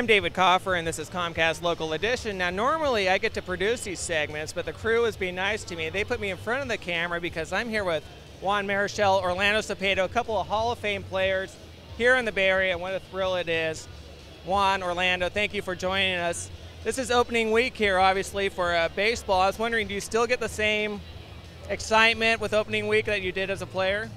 I'm David Kaufer, and this is Comcast Local Edition. Now, normally I get to produce these segments, but the crew is being nice to me. They put me in front of the camera because I'm here with Juan Marichel, Orlando Cepeda, a couple of Hall of Fame players here in the Bay Area. What a thrill it is. Juan, Orlando, thank you for joining us. This is opening week here, obviously, for baseball. I was wondering, do you still get the same excitement with opening week that you did as a player?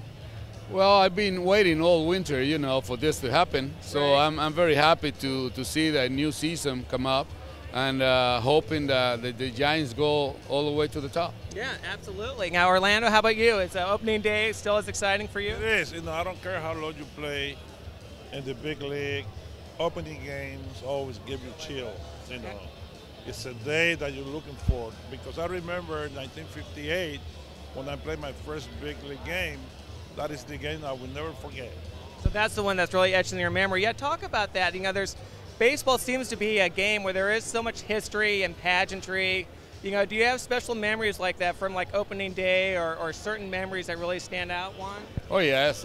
Well, I've been waiting all winter, for this to happen. So right. I'm very happy to see that new season come up, and hoping that the Giants go all the way to the top. Yeah, absolutely. Now, Orlando, how about you? Is opening day still as exciting for you? It is. I don't care how long you play in the big league. Opening games always give you chills. It's a day that you're looking for, because I remember 1958 when I played my first big league game. That is the game I will never forget. So that's the one that's really etched in your memory. Yeah, talk about that. Baseball seems to be a game where there is so much history and pageantry. Do you have special memories like that from like opening day or certain memories that really stand out, Juan? Oh yes,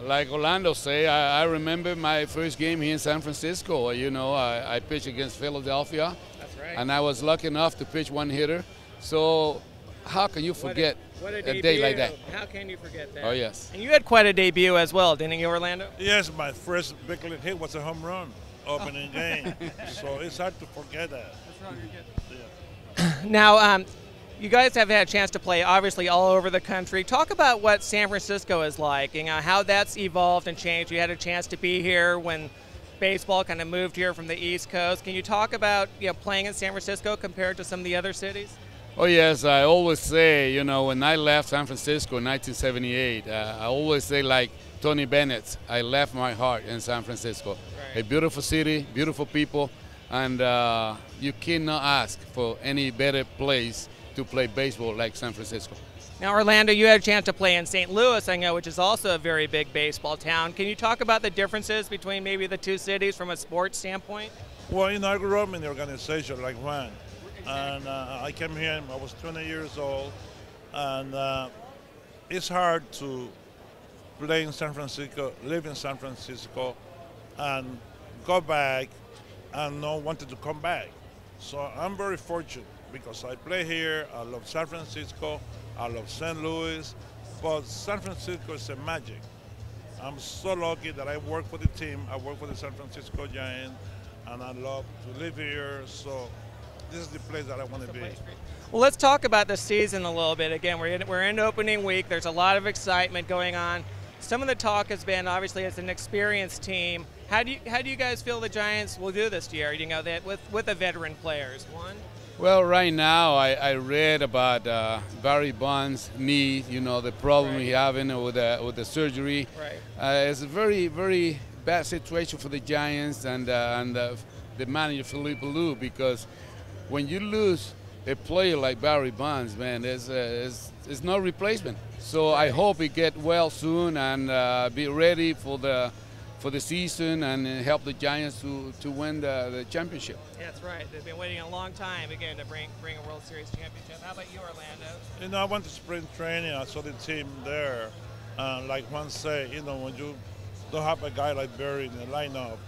like Orlando say, I remember my first game here in San Francisco. I pitched against Philadelphia. That's right. And I was lucky enough to pitch one hitter. So how can you forget a day like that? How can you forget that? Oh, yes. And you had quite a debut as well, didn't you, Orlando? Yes, my first big league hit was a home run opening game. So it's hard to forget that. That's right, Yeah. Now, you guys have had a chance to play, obviously, all over the country. Talk about what San Francisco is like, how that's evolved and changed. You had a chance to be here when baseball kind of moved here from the East Coast. Can you talk about playing in San Francisco compared to some of the other cities? Oh yes, I always say, when I left San Francisco in 1978, I always say like Tony Bennett, I left my heart in San Francisco. Right. A beautiful city, beautiful people, and you cannot ask for any better place to play baseball like San Francisco. Now, Orlando, you had a chance to play in St. Louis, I know, which is also a very big baseball town. Can you talk about the differences between maybe the two cities from a sports standpoint? Well, I grew up in the organization like Juan. And I came here, I was 20 years old, and it's hard to play in San Francisco, live in San Francisco, and go back and not wanted to come back. So I'm very fortunate because I play here, I love San Francisco, I love St. Louis, but San Francisco is a magic. I'm so lucky that I work for the team, I work for the San Francisco Giants, and I love to live here, so this is the place that I want to be. Well, let's talk about the season a little bit. Again, we're in opening week. There's a lot of excitement going on. Some of the talk has been, obviously, it's an experienced team. How do you guys feel the Giants will do this year? That with the veteran players. One. Well, right now I read about Barry Bonds' knee. The problem right. he having with the surgery. Right. It's a very, very bad situation for the Giants and the manager Philippe Lou, because when you lose a player like Barry Bonds, man, there's no replacement. So I hope he get well soon and be ready for the season and help the Giants to win the championship. Yeah, that's right. They've been waiting a long time again to bring a World Series championship. How about you, Orlando? I went to spring training. I saw the team there, and like Juan said, when you don't have a guy like Barry in the lineup,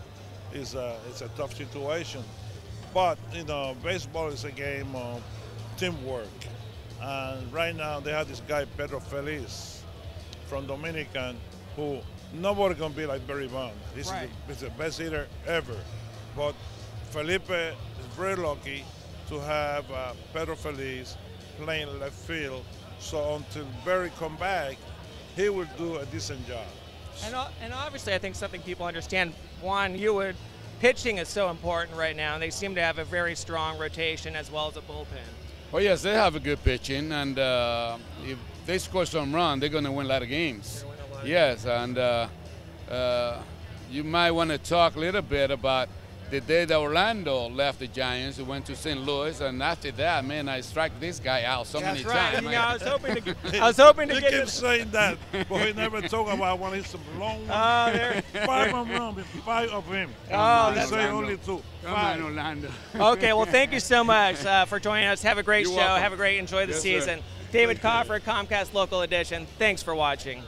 it's a tough situation. But, baseball is a game of teamwork. And right now they have this guy, Pedro Feliz, from Dominican, who nobody can be like Barry Bonds. He's the best hitter ever. But Felipe is very lucky to have Pedro Feliz playing left field. So until Barry come back, he will do a decent job. And obviously, I think something people understand, Juan, pitching is so important right now, and they seem to have a very strong rotation as well as a bullpen. Oh yes, they have a good pitching, and if they score some run, they're going to win a lot of games. Yes, and you might want to talk a little bit about the day that Orlando left the Giants, who went to St. Louis, and after that, man, I struck this guy out so many times. I was hoping to he get keeps saying that, but he never talk about when he's some long one. 5 home runs, 5 of him. That's say only 2. Come on, Orlando. Okay, well, thank you so much for joining us. Have a great show. Welcome. Have a great, enjoy the season. Sir. David Kaufer, Comcast Local Edition. Thanks for watching.